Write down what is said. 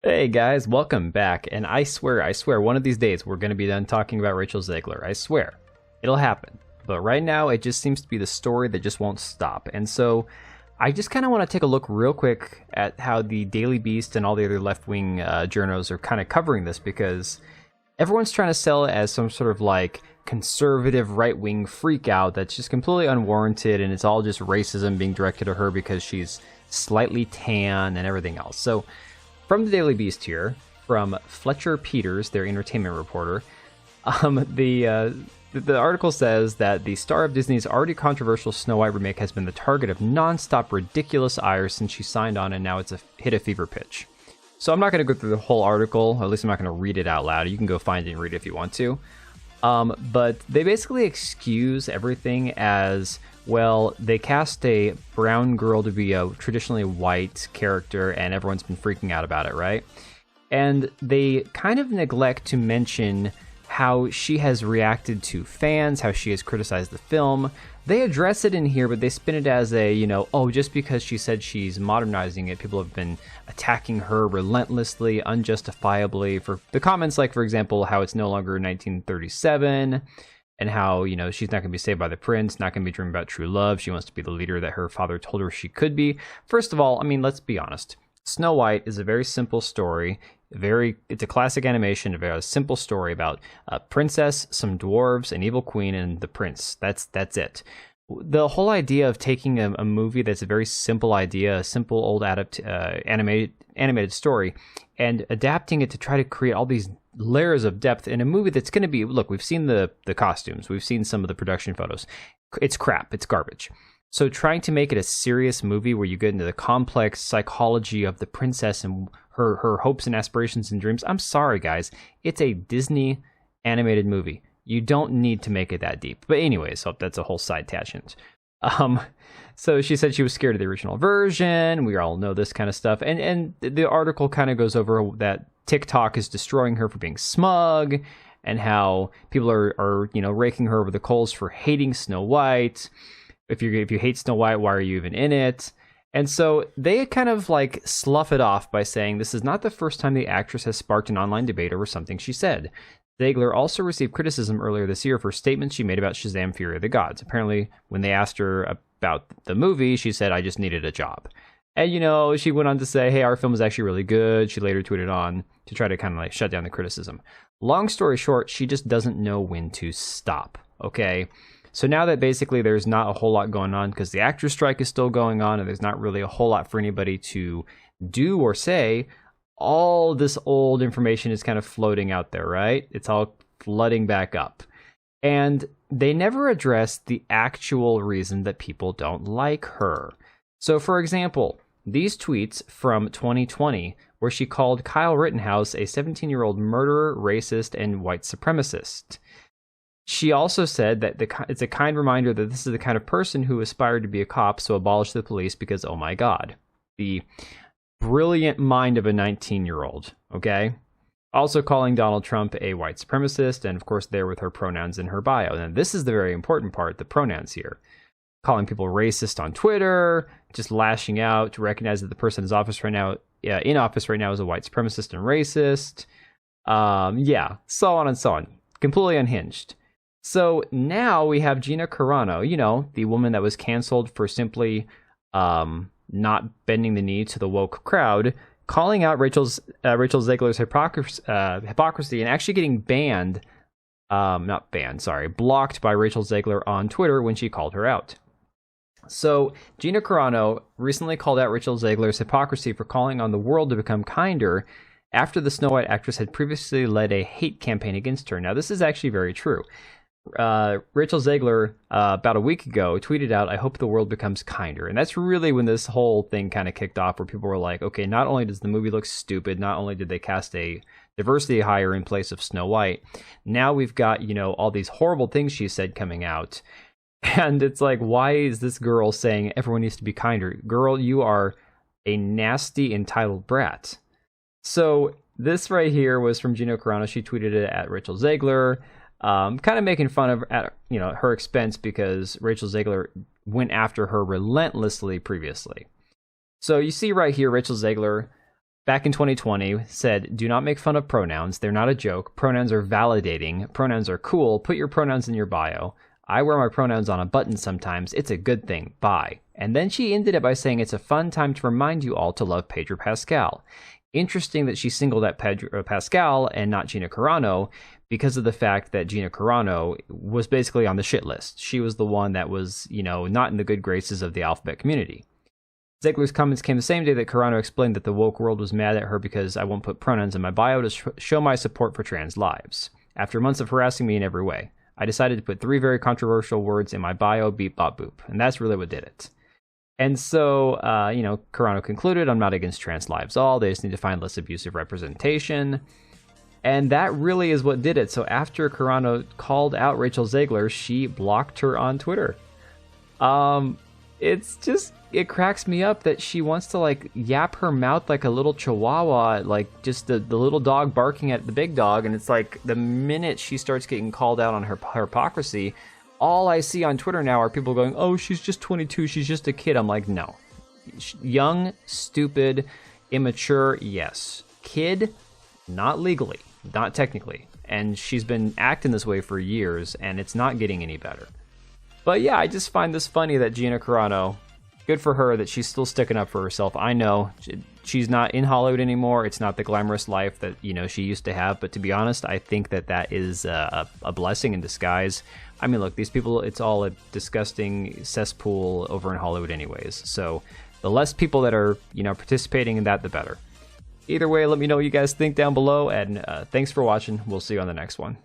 Hey guys, welcome back. And I swear, one of these days we're going to be done talking about Rachel Zegler. I swear. It'll happen. But right now, it just seems to be the story that just won't stop. And so, I just kind of want to take a look real quick at how the Daily Beast and all the other left-wing journos are kind of covering this, because everyone's trying to sell it as some sort of like conservative right-wing freak out that's just completely unwarranted, and it's all just racism being directed at her because she's slightly tan and everything else. So, from the Daily Beast here, from Fletcher Peters, their entertainment reporter, the article says that the star of Disney's already controversial Snow White remake has been the target of non-stop ridiculous ire since she signed on, and now it's hit a fever pitch. So I'm not going to go through the whole article, or at least I'm not going to read it out loud. You can go find it and read it if you want to. But they basically excuse everything as, well, they cast a brown girl to be a traditionally white character, and everyone's been freaking out about it, right? And they kind of neglect to mention how she has reacted to fans, how she has criticized the film. They address it in here, but they spin it as a, oh, just because she said she's modernizing it, people have been attacking her relentlessly, unjustifiably, for the comments like, for example, how it's no longer 1937, and how, she's not going to be saved by the prince, not going to be dreaming about true love. She wants to be the leader that her father told her she could be. First of all, let's be honest. Snow White is a very simple story. It's a classic animation, a very simple story about a princess, some dwarves, an evil queen, and the prince. That's it. The whole idea of taking a movie that's a very simple idea, a simple old animated story, and adapting it to try to create all these layers of depth in a movie that's going to be, look, we've seen the costumes, we've seen some of the production photos. It's crap, it's garbage. So trying to make it a serious movie where you get into the complex psychology of the princess and her hopes and aspirations and dreams, I'm sorry, guys. It's a Disney animated movie. You don't need to make it that deep. But anyways, so that's a whole side tangent. So she said she was scared of the original version. We all know this kind of stuff. And the article kind of goes over that TikTok is destroying her for being smug, and how people are raking her over the coals for hating Snow White. If you hate Snow White, why are you even in it? And so they kind of like slough it off by saying this is not the first time the actress has sparked an online debate over something she said. Zegler also received criticism earlier this year for statements she made about Shazam! Fury of the Gods. Apparently, when they asked her about the movie, she said, "I just needed a job." And, she went on to say, hey, our film is actually really good. She later tweeted on to try to kind of like shut down the criticism. Long story short, she just doesn't know when to stop, okay? So now that basically there's not a whole lot going on because the actors' strike is still going on and there's not really a whole lot for anybody to do or say, all this old information is kind of floating out there, right? It's all flooding back up. And they never address the actual reason that people don't like her. So, for example, these tweets from 2020 where she called Kyle Rittenhouse a 17-year-old murderer, racist, and white supremacist. She also said that it's a kind reminder that this is the kind of person who aspired to be a cop, so abolish the police because, oh my God. The brilliant mind of a 19-year-old, okay? Also calling Donald Trump a white supremacist, and of course there with her pronouns in her bio. And this is the very important part, the pronouns here. Calling people racist on Twitter, just lashing out to recognize that the person in office right now is a white supremacist and racist. So on and so on. Completely unhinged. So now we have Gina Carano, the woman that was canceled for simply not bending the knee to the woke crowd, calling out Rachel Zegler's hypocrisy and actually getting blocked by Rachel Zegler on Twitter when she called her out. So Gina Carano recently called out Rachel Zegler's hypocrisy for calling on the world to become kinder after the Snow White actress had previously led a hate campaign against her. Now, this is actually very true. Rachel Zegler, about a week ago, tweeted out, "I hope the world becomes kinder." And that's really when this whole thing kind of kicked off, where people were like, okay, not only does the movie look stupid, not only did they cast a diversity hire in place of Snow White, now we've got, all these horrible things she said coming out. And it's like, why is this girl saying everyone needs to be kinder? Girl, you are a nasty, entitled brat. So this right here was from Gina Carano. She tweeted it at Rachel Zegler. Kind of making fun of at her expense because Rachel Zegler went after her relentlessly previously. So you see right here, Rachel Zegler back in 2020 said, "Do not make fun of pronouns. They're not a joke. Pronouns are validating. Pronouns are cool. Put your pronouns in your bio. I wear my pronouns on a button sometimes. It's a good thing. Bye." And then she ended it by saying, "It's a fun time to remind you all to love Pedro Pascal." Interesting that she singled out Pedro Pascal and not Gina Carano, because of the fact that Gina Carano was basically on the shit list. She was the one that was, not in the good graces of the alphabet community. Zegler's comments came the same day that Carano explained that the woke world was mad at her because I won't put pronouns in my bio to show my support for trans lives. After months of harassing me in every way, I decided to put 3 very controversial words in my bio, beep, bop, boop. And that's really what did it. And so, Carano concluded, "I'm not against trans lives all. They just need to find less abusive representation." And that really is what did it. So after Carano called out Rachel Zegler, she blocked her on Twitter. It cracks me up that she wants to yap her mouth like a little chihuahua, like just the little dog barking at the big dog. And it's like the minute she starts getting called out on her hypocrisy, all I see on Twitter now are people going, "Oh, she's just 22, she's just a kid." I'm like, no. Young, stupid, immature, yes. Kid, not legally, not technically. And she's been acting this way for years, and it's not getting any better. But yeah, I just find this funny that Gina Carano, good for her that she's still sticking up for herself. I know she's not in Hollywood anymore. It's not the glamorous life that, she used to have. But to be honest, I think that is a blessing in disguise. I mean, look, these people, it's all a disgusting cesspool over in Hollywood anyways. So the less people that are, participating in that, the better. Either way, let me know what you guys think down below. And thanks for watching. We'll see you on the next one.